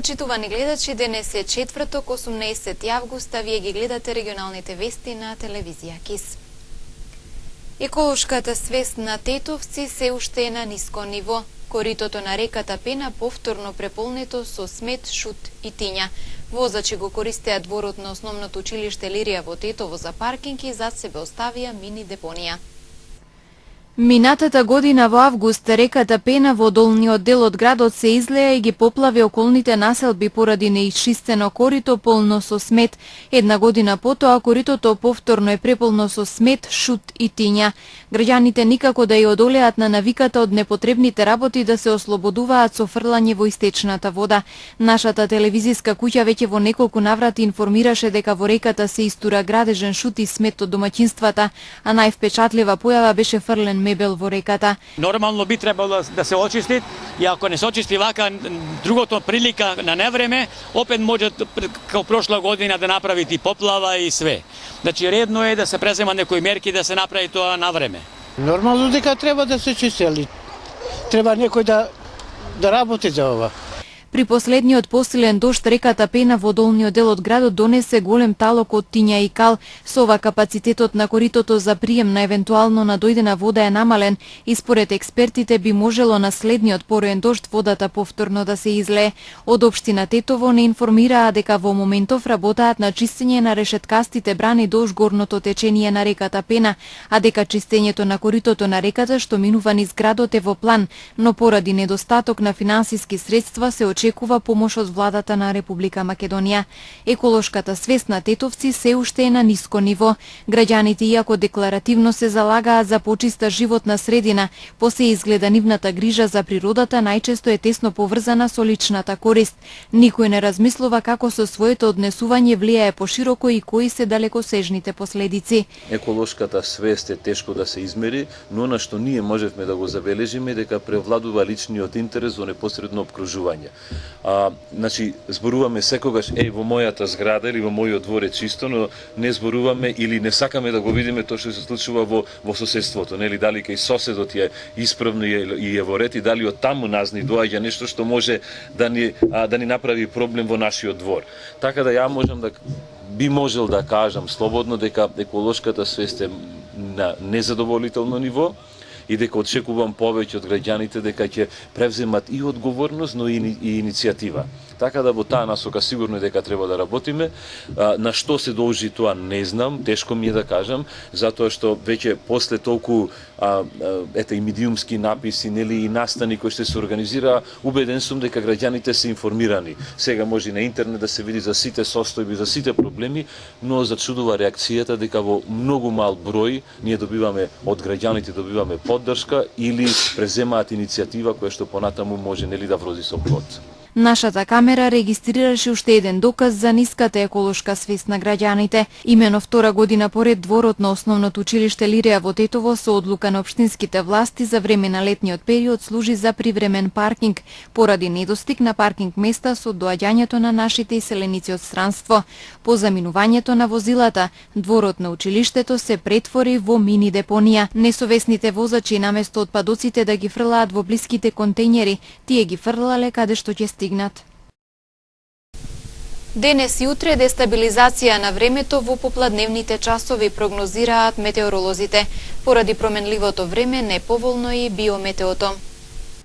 Почитувани гледачи, денес е четврток, 18 августа, вие ги гледате регионалните вести на телевизија КИС. Еколошката свест на тетовци се уште е на ниско ниво. Коритото на реката Пена повторно преполнето со смет, шут и тиња. Возачи го користеа дворот на основното училиште Лирија во Тетово за паркинг и зад себе оставија мини депонија. Минатата година во август реката Пена во долниот дел од градот се излеа и ги поплави околните населби поради неисчистено корито полно со смет. Една година потоа коритото повторно е преполно со смет, шут и тиња. Граѓаните никако да ја одолеат на навиката од непотребните работи да се ослободуваат со фрлање во истечната вода. Нашата телевизиска куќа веќе во неколку наврати информираше дека во реката се истура градежен шут и смет од домаќинствата, а највпечатлива појава беше фрлен мебел во реката. Нормално би требало да се очисти и ако не се очисти вака, другото прилика на невреме, опет може како прошла година да направи и поплава и све. Значи редно е да се презема некои мерки да се направи тоа на време. Нормално дека треба да се чисти, треба некој да работи за ова. При последниот посилен дожд реката Пена во долниот дел од градот донесе голем талок од тиња и кал. Со ова капацитетот на коритото за прием на евентуално надојдена вода е намален и според експертите би можело на следниот пороен дожд водата повторно да се излее. Од општина Тетово не информираа дека во моментов работаат на чистење на решеткастите брани долж горното течение на реката Пена, а дека чистењето на коритото на реката што минува низ градот е во план, но поради недостаток на финансиски средства се очекува помош од владата на Република Македонија. Еколошката свест на тетовци се уште е на ниско ниво. Граѓаните, иако декларативно се залагаат за почиста животна средина, посе изгледа нивната грижа за природата најчесто е тесно поврзана со личната корист. Никој не размислува како со своето однесување влијае пошироко и кои се далекосежните последици. Еколошката свест е тешко да се измери, но на што ние можевме да го забележиме дека превладува личниот интерес во непосредно обкружување. Значи, зборуваме секогаш во мојата зграда или во мојот двор е чисто, но не зборуваме или не сакаме да го видиме тоа што се случува во соседството, нели, дали кај соседот е исправно и е во ред и дали од таму нас ни доаѓа нешто што може да ни направи проблем во нашиот двор. Така да ја би можел да кажам слободно дека еколошката свест е на незадоволително ниво и дека очекувам повеќе од граѓаните дека ќе превземат и одговорност, но и иницијатива. Така да во таа насока сигурно дека треба да работиме. На што се должи тоа не знам, тешко ми е да кажам, затоа што веќе после толку и медиумски написи, нели, и настани кои што се организира, убеден сум дека граѓаните се информирани. Сега може на интернет да се види за сите состојби, за сите проблеми, но зачудува реакцијата дека во многу мал број ние од граѓаните добиваме поддршка или преземаат иницијатива која што понатаму може, нели, да вроди со плод. Нашата камера регистрираше уште еден доказ за ниската еколошка свест на граѓаните. Имено втора година поред дворот на основното училиште Лирија во Тетово со одлука на општинските власти за време на летниот период служи за привремен паркинг поради недостиг на паркинг места со доаѓањето на нашите иселеници од странство. По заминувањето на возилата, дворот на училиштето се претвори во мини депонија. Несовесните возачи наместо отпадоците да ги фрлаат во блиските контејнери, тие ги фрлале каде што ќе стигнат. Денес и утре дестабилизација на времето во попладневните часови прогнозираат метеоролозите. Поради променливото време неповолно и биометеото.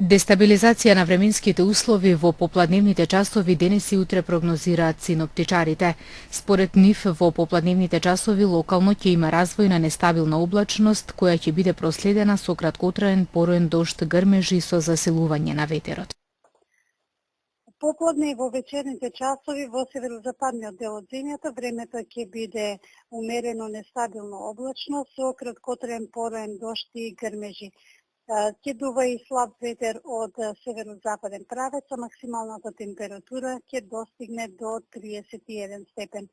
Дестабилизација на временските услови во попладневните часови денес и утре прогнозираат синоптичарите. Според нив, во попладневните часови локално ќе има развој на нестабилна облачност, која ќе биде проследена со краткотраен пороен дожд, грмежи со засилување на ветерот. Попладне и во вечерните часови во северозападниот дел од земјата времето ќе биде умерено нестабилно облачно со краткотраен пороен дожд и грмежи. Ќе дува и слаб ветер од северозападен правец, а максималната температура ќе достигне до 31 степен.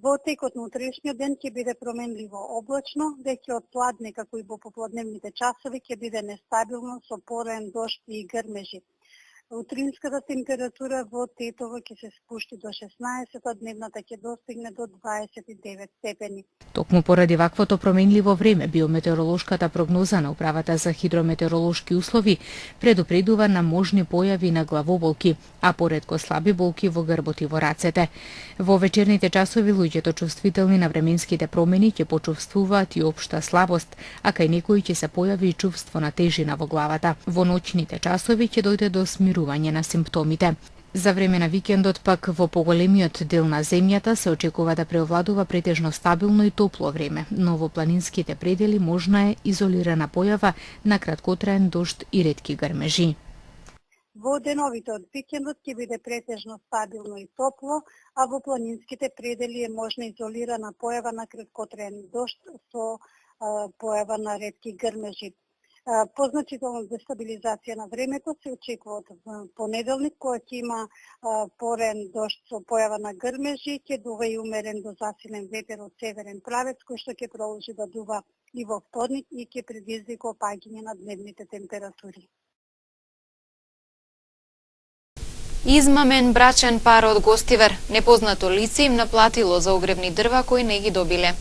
Во текот на утрешниот ден ќе биде променливо облачно, веќе од пладне како и во попладневните часови ќе биде нестабилно со пороен дожд и грмежи. Утринската температура во Тетово ќе се спушти до 16, а дневната ќе достигне до 29 степени. Токму поради ваквото променливо време, биометеоролошката прогноза на Управата за хидрометеоролошки услови предупредува на можни појави на главоболки, а поредко слаби болки во грбот и во рацете. Во вечерните часови луѓето чувствителни на временските промени ќе почувствуваат и општа слабост, а кај некои ќе се појави и чувство на тежина во главата. Во ноќните часови ќе дојде до смирување на симптомите. За време на викендот пак во поголемиот дел на земјата се очекува да преовладува претежно стабилно и топло време, но во планинските предели можна е изолирана појава на краткотраен дожд и ретки грмежи. Во деновите од викендот ќе биде претежно стабилно и топло, а во планинските предели е можна изолирана појава на краткотраен дожд со појава на ретки грмежи. Позначителна дестабилизација на времето се очекува од понеделник, кога ќе има порен дожд со појава на грмежи, ќе дува и умерен до засилен ветер од северен правец, кој што ќе продолжи да дува и во вторник и ќе предизвика опаѓање на дневните температури. Измамен брачен пар од Гостивар. Непознато лице им наплатило за огревни дрва кои не ги добиле.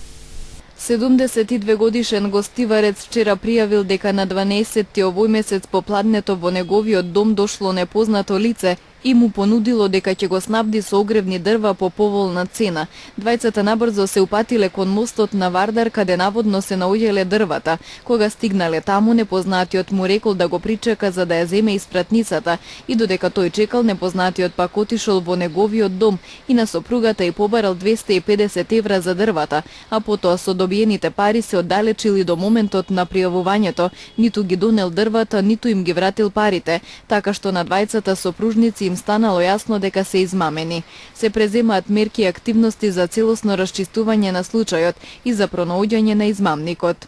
72 годишен гостиварец вчера пријавил дека на 12 овој месец попладнето во неговиот дом дошло непознато лице и му понудило дека ќе го снабди со огревни дрва по поволна цена. Двајцата набрзо се упатиле кон мостот на Вардар, каде наводно се наоѓале дрвата. Кога стигнале таму, непознатиот му рекол да го причека за да ја земе испратницата и додека тој чекал, непознатиот пак отишол во неговиот дом и на сопругата и побарал 250 евра за дрвата, а потоа со добиените пари се оддалечил и до моментот на пријавувањето, ниту ги донел дрвата, ниту им ги вратил парите, така што на двајцата сопружници им станало јасно дека се измамени. Се преземаат мерки и активности за целосно расчистување на случајот и за пронаоѓање на измамникот.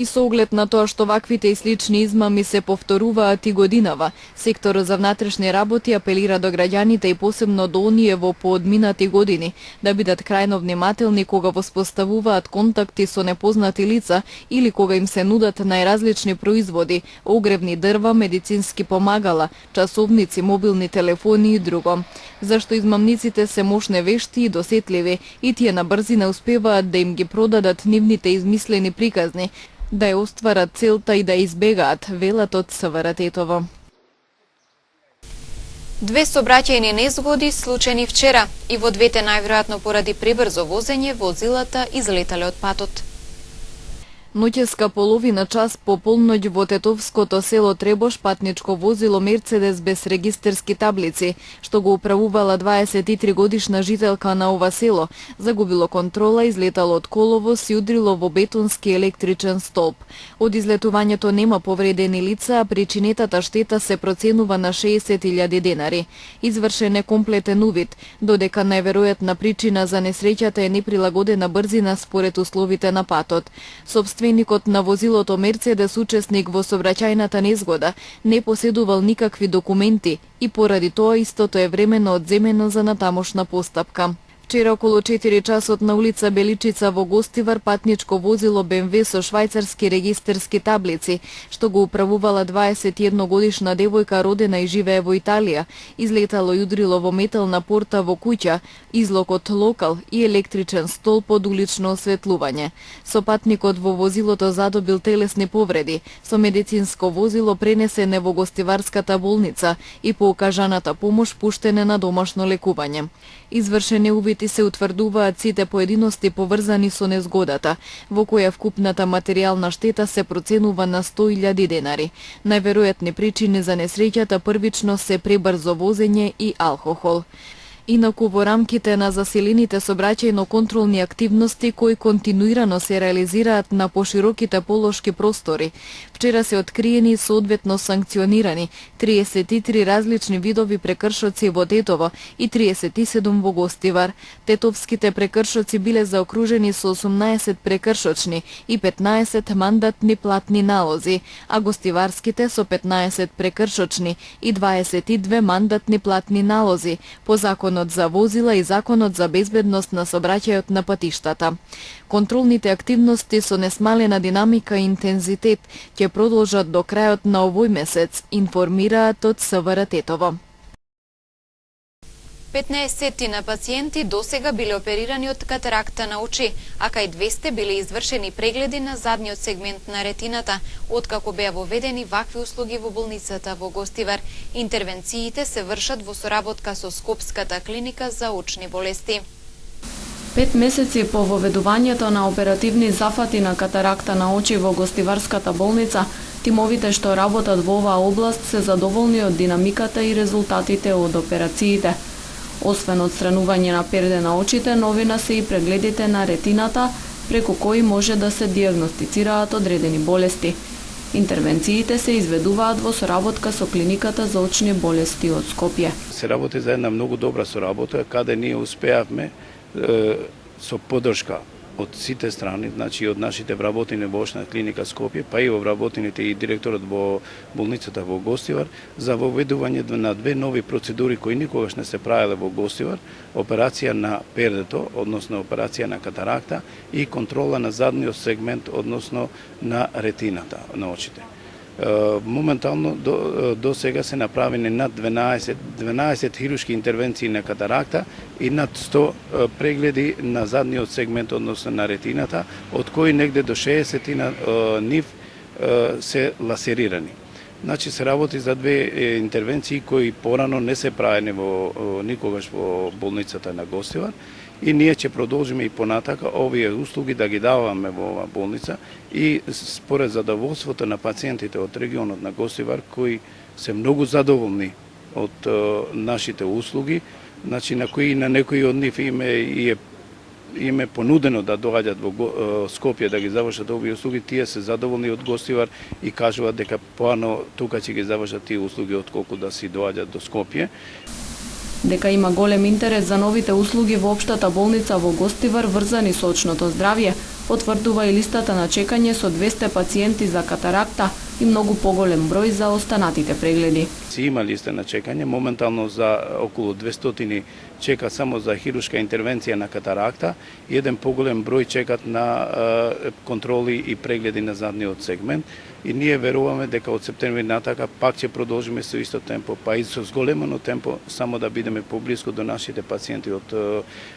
И со оглед на тоа што ваквите и слични измами се повторуваат и годинава, секторот за внатрешни работи апелира до граѓаните и посебно до оние во поодминати години да бидат крајно внимателни кога воспоставуваат контакти со непознати лица или кога им се нудат најразлични производи, огревни дрва, медицински помагала, часовници, мобилни телефони и друго. Зашто измамниците се мошне вешти и досетливи и тие на брзина успеваат да им ги продадат нивните измислени приказни, да ја остварат целта и да избегаат, велат од СВР Тетово. Две сообраќајни незгоди случени вчера и во двете најверојатно поради пребрзо возење возилата излетале од патот. Ноќеска половина час по полноќ во тетовското село Требош патничко возило Мерцедес без регистерски таблици, што го управувала 23 годишна жителка на ова село, загубило контрола, излетало од коловоз и удрило во бетонски електричен столб. Од излетувањето нема повредени лица, а причинетата штета се проценува на 60.000 денари. Извршен е комплетен увид, додека најверојатна причина за несреќата е неприлагодена брзина според условите на патот. Собственикот на возилото Мерцедес, учесник во сообраќајната незгода, не поседувал никакви документи и поради тоа истото е временно одземено за натамошна постапка. Вчера околу 4 часот на улица Беличица во Гостивар патничко возило БМВ со швајцарски регистерски таблици, што го управувала 21 годишна девојка родена и живее во Италија, излетало и удрило во метална порта во куќа, излог од локал и електричен столб од улично осветлување. Сопатникот во возилото задобил телесни повреди, со медицинско возило пренесене во Гостиварската болница и по окажаната помош пуштене на домашно лекување. Извршени увити се утврдуваат сите поединости поврзани со незгодата, во која вкупната материјална штета се проценува на 100.000 денари. Најверојатни причини за несреќата првично се пребрзо возење и алкохол. Инаку во рамките на заселените сообраќајно-контролни активности кои континуирано се реализираат на пошироките полошки простори, вчера се откриени и соодветно санкционирани 33 различни видови прекршоци во Тетово и 37 во Гостивар. Тетовските прекршоци биле заокружени со 18 прекршочни и 15 мандатни платни налози, а гостиварските со 15 прекршочни и 22 мандатни платни налози по законот законот за возила и законот за безбедност на сообраќајот на патиштата. Контролните активности со несмалена динамика и интензитет ќе продолжат до крајот на овој месец, информираат од СВР Тетово. 15 на пациенти досега биле оперирани од катаракта на очи, а кај 200 биле извршени прегледи на задниот сегмент на ретината, откако беа воведени вакви услуги во болницата во Гостивар. Интервенциите се вршат во соработка со Скопската клиника за очни болести. 5 месеци по воведувањето на оперативни зафати на катаракта на очи во Гостиварската болница, тимовите што работат во оваа област се задоволни од динамиката и резултатите од операциите. Освен отстранување на перде на очите, новина се и прегледите на ретината, преку кои може да се диагностицираат одредени болести. Интервенциите се изведуваат во соработка со клиниката за очни болести од Скопје. Се работи за една многу добра соработка, каде ние успеавме со поддршка од сите страни, значи од нашите вработени во очна клиника Скопје, па и во вработените и директорот во болницата во Гостивар, за воведување на две нови процедури кои никогаш не се правеле во Гостивар, операција на пердето, односно операција на катаракта и контрола на задниот сегмент, односно на ретината на очите. Моментално до сега се направени над 12 хируршки интервенции на катаракта и над 100 прегледи на задниот сегмент, односно на ретината, од кои негде до 60 на нив се ласерирани. Значи се работи за две интервенции кои порано не се правени никогаш во болницата на Гостивар, и ние ќе продолжиме и понатака овие услуги да ги даваме во оваа болница и според задоволството на пациентите од регионот на Гостивар кои се многу задоволни од нашите услуги, значи на кои на некои од нив им е понудено да доаѓаат во Скопје да ги завршат овие услуги, тие се задоволни од Гостивар и кажуваат дека поано тука ќе ги завршат тие услуги отколку да си доаѓаат до Скопје. Дека има голем интерес за новите услуги во општата болница во Гостивар врзани со очното здравје, потврдува и листата на чекање со 200 пациенти за катаракта и многу поголем број за останатите прегледи. Си има листа на чекање, моментално за околу 200 чека само за хируршка интервенција на катаракта и еден поголем број чекат на контроли и прегледи на задниот сегмент. И ние веруваме дека од септември натака пак ќе продолжиме со исто темпо, па и со зголемено темпо, само да бидеме поблиску до нашите пациенти од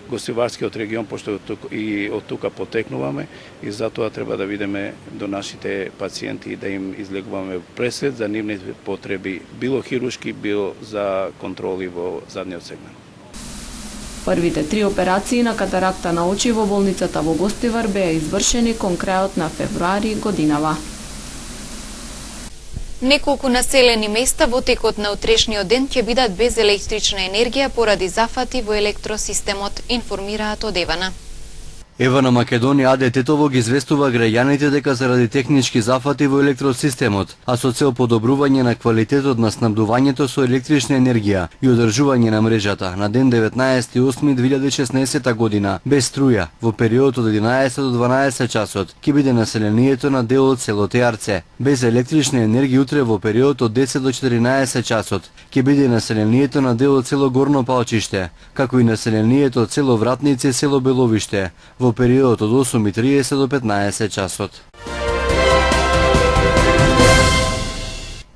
Гостиварскиот регион, пошто и од тука потекнуваме и затоа треба да бидеме до нашите пациенти и да им излегуваме пресвет за нивните потреби, било хируршки, било за контроли во задниот сегмент. Првите 3 операции на катаракта на очи во болницата во Гостивар беа извршени кон крајот на февруари годинава. Неколку населени места во текот на утрешниот ден ќе бидат без електрична енергија поради зафати во електросистемот, информираат од Евана. Евана Македонија АД Тетово ги известува граѓаните дека заради технички зафати во електросистемот, а со цел подобрување на квалитетот на снабдувањето со електрична енергија и одржување на мрежата на ден 19.8.2016 година без струја во период од 11 до 12 часот ќе биде населението на дел од село Теарце. Без електрична енергија утре во период од 10 до 14 часот ќе биде населението на дел од село Горно Палчиште, како и населението од село Вратница и село Беловиште во период од 8:30 до 15 часот.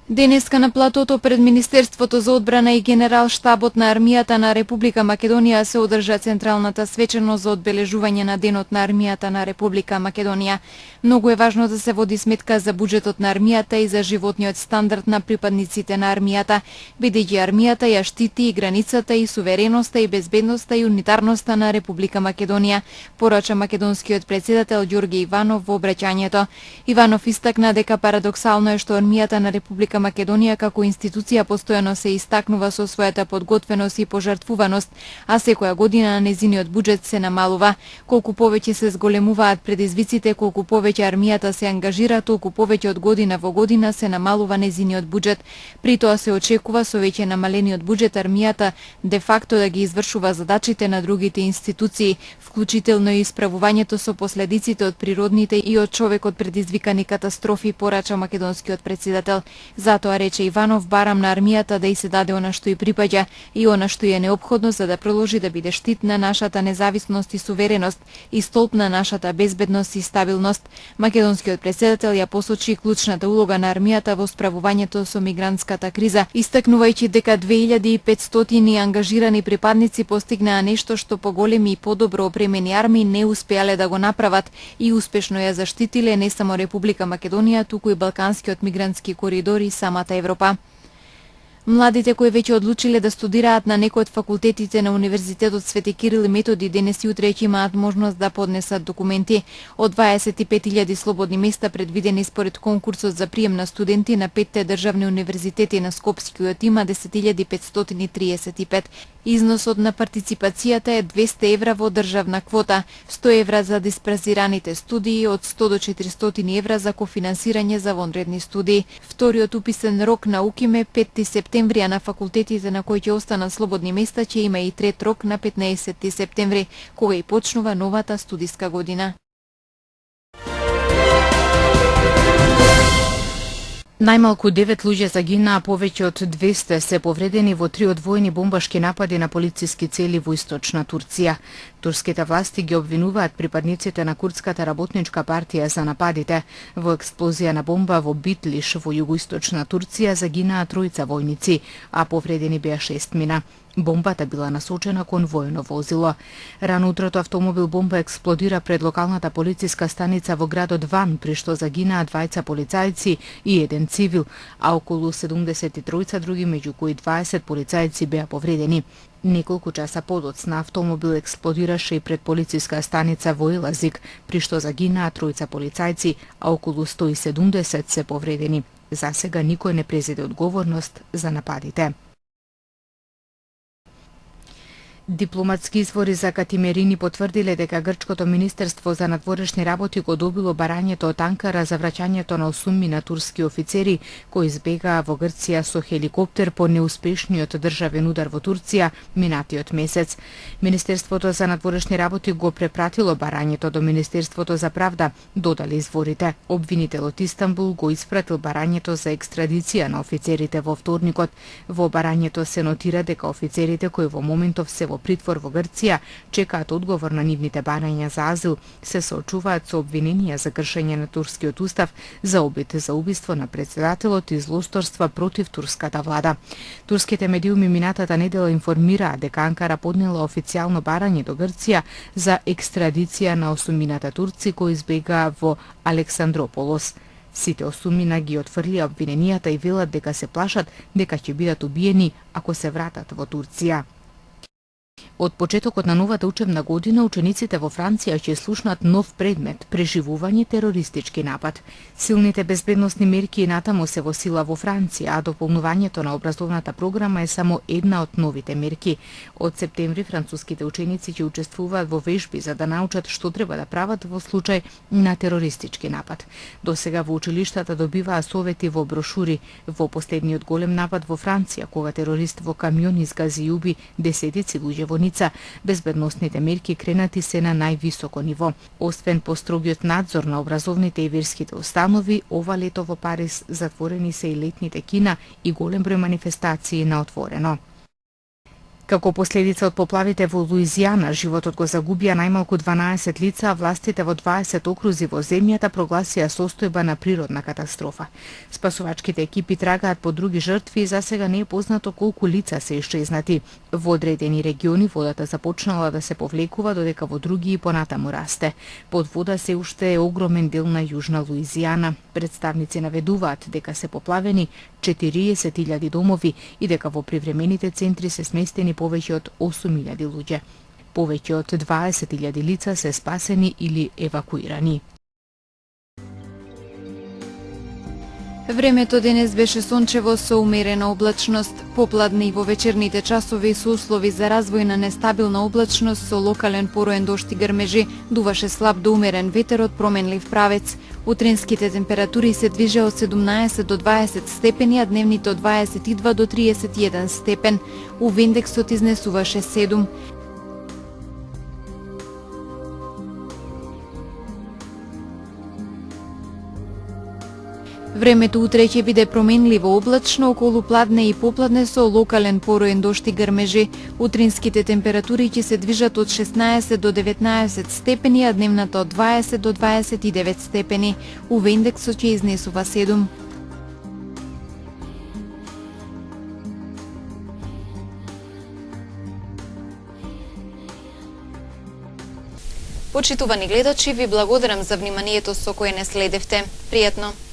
Денеска на платото пред Министерството за одбрана и Генерал-штабот на армијата на Република Македонија се одржа централната свеченост за одбележување на Денот на армијата на Република Македонија. Многу е важно да се води сметка за буџетот на армијата и за животниот стандард на припадниците на армијата, бидејќи армијата ја штити и границата и сувереноста и безбедноста и унитарноста на Република Македонија, порача македонскиот председател Ѓорѓе Иванов во обраќањето. Иванов истакна дека парадоксално е што армијата на Република Македонија како институција постојано се истакнува со својата подготвеност и пожртвуваност, а секоја година на незиниот буџет се намалува. Колку повеќе се зголемуваат предизвиците, колку повеќе армијата се ангажира, толку повеќе од година во година се намалува незиниот буџет. При тоа се очекува со веќе намалениот буџет армијата де факто да ги извршува задачите на другите институции, вклучително и исправувањето со последиците од природните и од човекот предизвикани катастрофи, порача македонскиот председател. Затоа, рече Иванов, барам на армијата да и се даде она што и припаѓа и она што е неопходно за да продолжи да биде штит на нашата независност и сувереност и столб на нашата безбедност и стабилност. Македонскиот претседател ја посочи клучната улога на армијата во справувањето со мигрантската криза, истакнувајќи дека 2500 ангажирани припадници постигнаа нешто што поголеми и подобро опремени армии не успеале да го направат и успешно ја заштитиле не само Република Македонија, туку и Балканскиот мигрантски коридор и самата Европа. Младите кои веќе одлучиле да студираат на некој од факултетите на Универзитетот Свети Кирил и Методи денес и утре ќе имаат можност да поднесат документи. Од 25.000 слободни места предвидени според конкурсот за прием на студенти на 5 државни универзитети на Скопскиот има 10.535. Износот на партиципацијата е 200 евра во државна квота, 100 евра за диспразираните студии, од 100 до 400 евра за кофинансирање за вонредни студии. Вториот уписен рок на УКИМ е 5 септември, а на факултетите на кои ќе останат слободни места ќе има и трет рок на 15 септември, кога и почнува новата студиска година. Најмалку 9 луѓе загинаа, повеќе од 200 се повредени во 3 одвоени бомбашки напади на полициски цели во источна Турција. Турските власти ги обвинуваат припадниците на Курдската работничка партија за нападите. Во експлозија на бомба во Битлиш во југоисточна Турција загинаа 3 војници, а повредени беа 6 мина. Бомбата била насочена кон воено возило. Рано утрото автомобил бомба експлодира пред локалната полициска станица во градот Ван, при што загинаа 2 полицајци и 1 цивил, а околу 73 други, меѓу кои 20 полицајци беа повредени. Неколку часа подоцна автомобил експлодираше и пред полициска станица во Елазик, при што загинаа 3 полицајци, а околу 170 се повредени. За сега никој не презеде одговорност за нападите. Дипломатски извори за Катимерини потврдиле дека Грчкото Министерство за надворешни работи го добило барањето од Анкара за враќањето на 8 на турски офицери кои избегаа во Грција со хеликоптер по неуспешниот државен удар во Турција минатиот месец. Министерството за надворешни работи го препратило барањето до Министерството за правда, додали изворите. Обвинителот Истанбул го испратил барањето за екстрадиција на офицерите во вторникот. Во барањето се нотира дека офицерите кои во моментов се во притвор во Грција чекаат одговор на нивните барања за азил, се соочуваат со обвиненија за кршење на турскиот устав, за обид за убиство на председателот и злосторства против турската влада. Турските медиуми минатата недела информираа дека Анкара поднела официјално барање до Грција за екстрадиција на 8 турци кои избегаа во Александрополос. Сите 8 ги отфрлија обвиненијата и велат дека се плашат дека ќе бидат убиени ако се вратат во Турција. Од почетокот на новата учебна година, учениците во Франција ќе слушнат нов предмет – преживување терористички напад. Силните безбедносни мерки натаму се во сила во Франција, а дополнувањето на образовната програма е само една од новите мерки. Од септември француските ученици ќе учествуваат во вежби за да научат што треба да прават во случај на терористички напад. Досега во училиштата добиваа совети во брошури. Во последниот голем напад во Франција, кога терорист во камион изгази и уби десетици луѓе во Ница, безбедносните мерки кренати се на највисоко ниво. Освен построгиот надзор на образовните и верските установи, ова лето во Париз затворени се и летните кина и голем број манифестации на отворено. Како последица од поплавите во Луизијана, животот го загубија најмалку 12 лица, а властите во 20 окрузи во земјата прогласија состојба на природна катастрофа. Спасувачките екипи трагаат по други жртви и засега не е познато колку лица се исчезнати. Во одредени региони водата започнала да се повлекува, додека во други и понатаму расте. Под вода се уште е огромен дел на Јужна Луизијана. Представници наведуваат дека се поплавени 40.000 домови и дека во привремените центри се сместени повеќе од 8.000 луѓе. Повеќе од 20.000 лица се спасени или евакуирани. Времето денес беше сончево со умерена облачност, попладне и во вечерните часови со услови за развој на нестабилна облачност со локален пороен дожд и грмежи, дуваше слаб до умерен ветер од променлив правец. Утринските температури се движеа од 17 до 20 степени, а дневните од 22 до 31 степен. УВ-индексот изнесуваше 7. Времето утре ќе биде променливо облачно, околу пладне и попладне со локален пороен дожд и грмежи. Утринските температури ќе се движат од 16 до 19 степени, а дневната од 20 до 29 степени. УВ индексот ќе изнесува 7. Почитувани гледачи, ви благодарам за вниманието со кое не следевте. Пријатно!